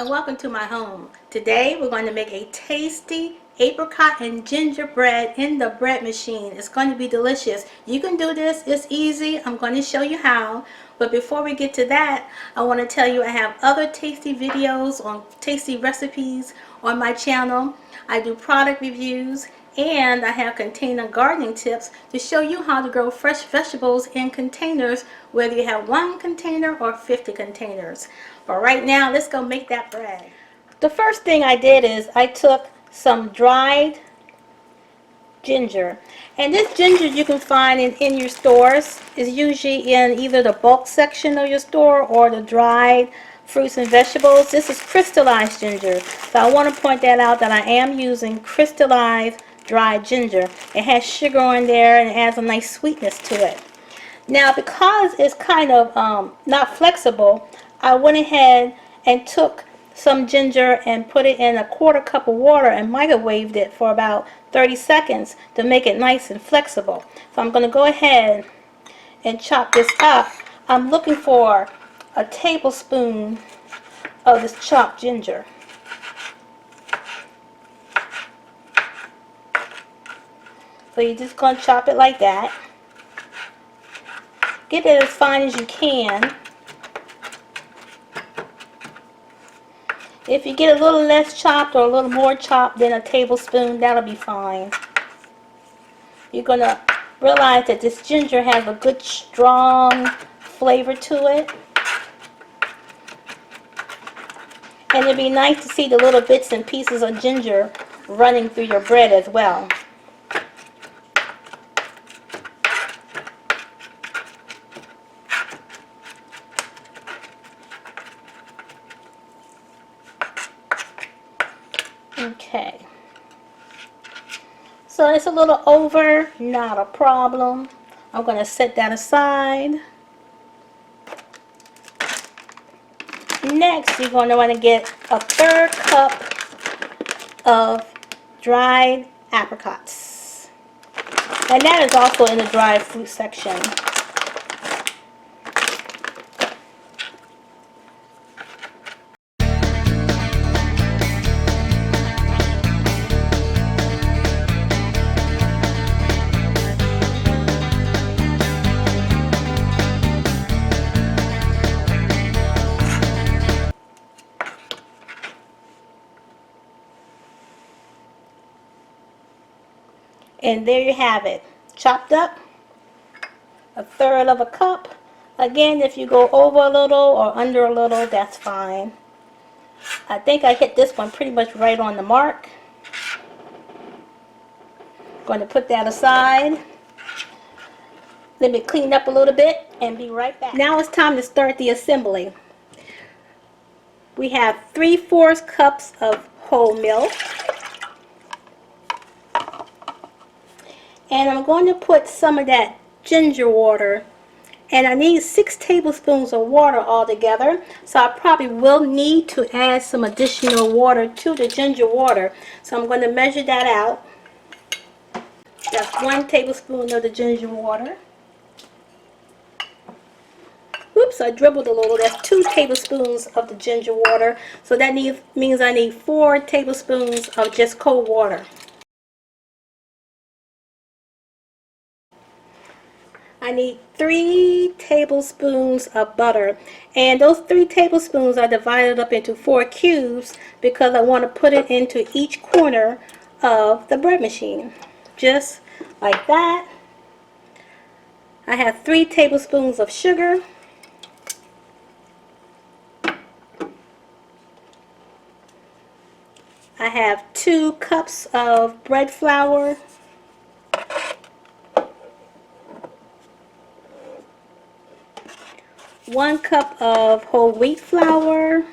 and welcome to my home. Today we're going to make a tasty apricot and gingerbread in the bread machine. It's going to be delicious. You can do this. It's easy. I'm going to show you how. But before we get to that, I want to tell you I have other tasty videos on tasty recipes on my channel. I do product reviews and I have container gardening tips to show you how to grow fresh vegetables in containers, whether you have 1 container or 50 containers. But right now, let's go make that bread. The first thing I did is I took some dried ginger. And this ginger you can find in your stores. Is usually in either the bulk section of your store or the dried fruits and vegetables. This is crystallized ginger. So I want to point that out that I am using crystallized dried ginger. It has sugar on there and it adds a nice sweetness to it. Now because it's kind of not flexible, I went ahead and took some ginger and put it in a 1/4 cup of water and microwaved it for about 30 seconds to make it nice and flexible. So I'm going to go ahead and chop this up. I'm looking for a tablespoon of this chopped ginger. So you're just going to chop it like that. Get it as fine as you can. If you get a little less chopped or a little more chopped than a tablespoon, that'll be fine. You're going to realize that this ginger has a good strong flavor to it. And it'd be nice to see the little bits and pieces of ginger running through your bread as well. Okay, so it's a little over, not a problem. I'm going to set that aside. Next, you're going to want to get a 1/3 cup of dried apricots. And that is also in the dried fruit section. And there you have it, chopped up, a 1/3 of a cup. Again, if you go over a little or under a little, that's fine. I think I hit this one pretty much right on the mark. Going to put that aside. Let me clean up a little bit and be right back. Now it's time to start the assembly. We have 3/4 cups of whole milk. And I'm going to put some of that ginger water, and I need 6 tablespoons of water altogether, so I probably will need to add some additional water to the ginger water. So I'm going to measure that out. That's 1 tablespoon of the ginger water. Oops, I dribbled a little. That's 2 tablespoons of the ginger water. So that means I need 4 tablespoons of just cold water. I need 3 tablespoons of butter, and those 3 tablespoons are divided up into 4 cubes because I want to put it into each corner of the bread machine, just like that. I have 3 tablespoons of sugar, I have 2 cups of bread flour, 1 cup of whole wheat flour,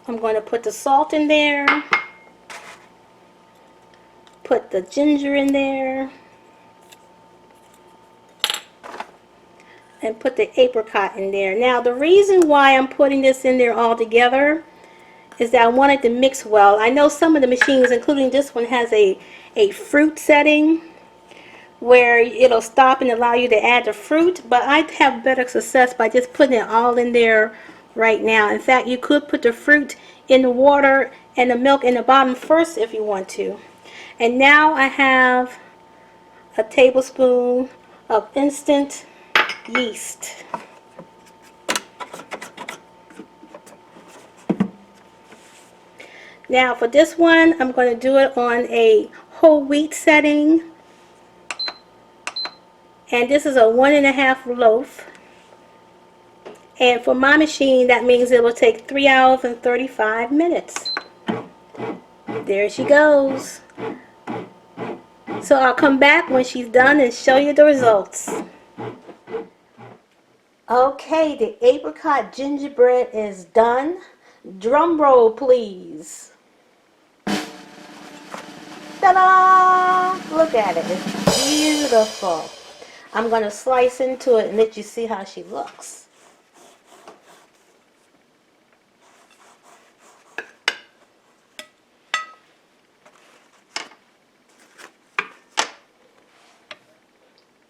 I'm going to put the salt in there, put the ginger in there, and put the apricot in there. Now the reason why I'm putting this in there all together is that I want it to mix well. I know some of the machines, including this one, has a fruit setting where it'll stop and allow you to add the fruit, but I have better success by just putting it all in there right now. In fact, you could put the fruit in the water and the milk in the bottom first if you want to. And now I have a tablespoon of instant yeast. Now for this one, I'm going to do it on a whole wheat setting. And this is a 1.5 loaf. And for my machine, that means it will take 3 hours and 35 minutes. There she goes. So I'll come back when she's done and show you the results. Okay, the apricot gingerbread is done. Drum roll, please. Ta-da! Look at it. It's beautiful. I'm going to slice into it and let you see how she looks.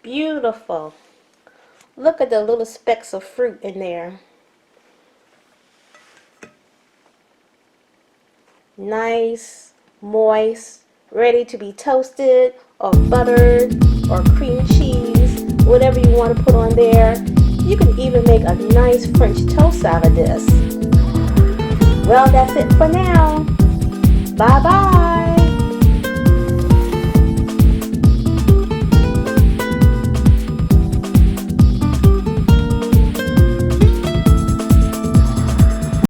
Beautiful. Look at the little specks of fruit in there. Nice, moist, ready to be toasted or buttered or cream cheese, whatever you want to put on there. You can even make a nice French toast out of this. Well, that's it for now. Bye-bye.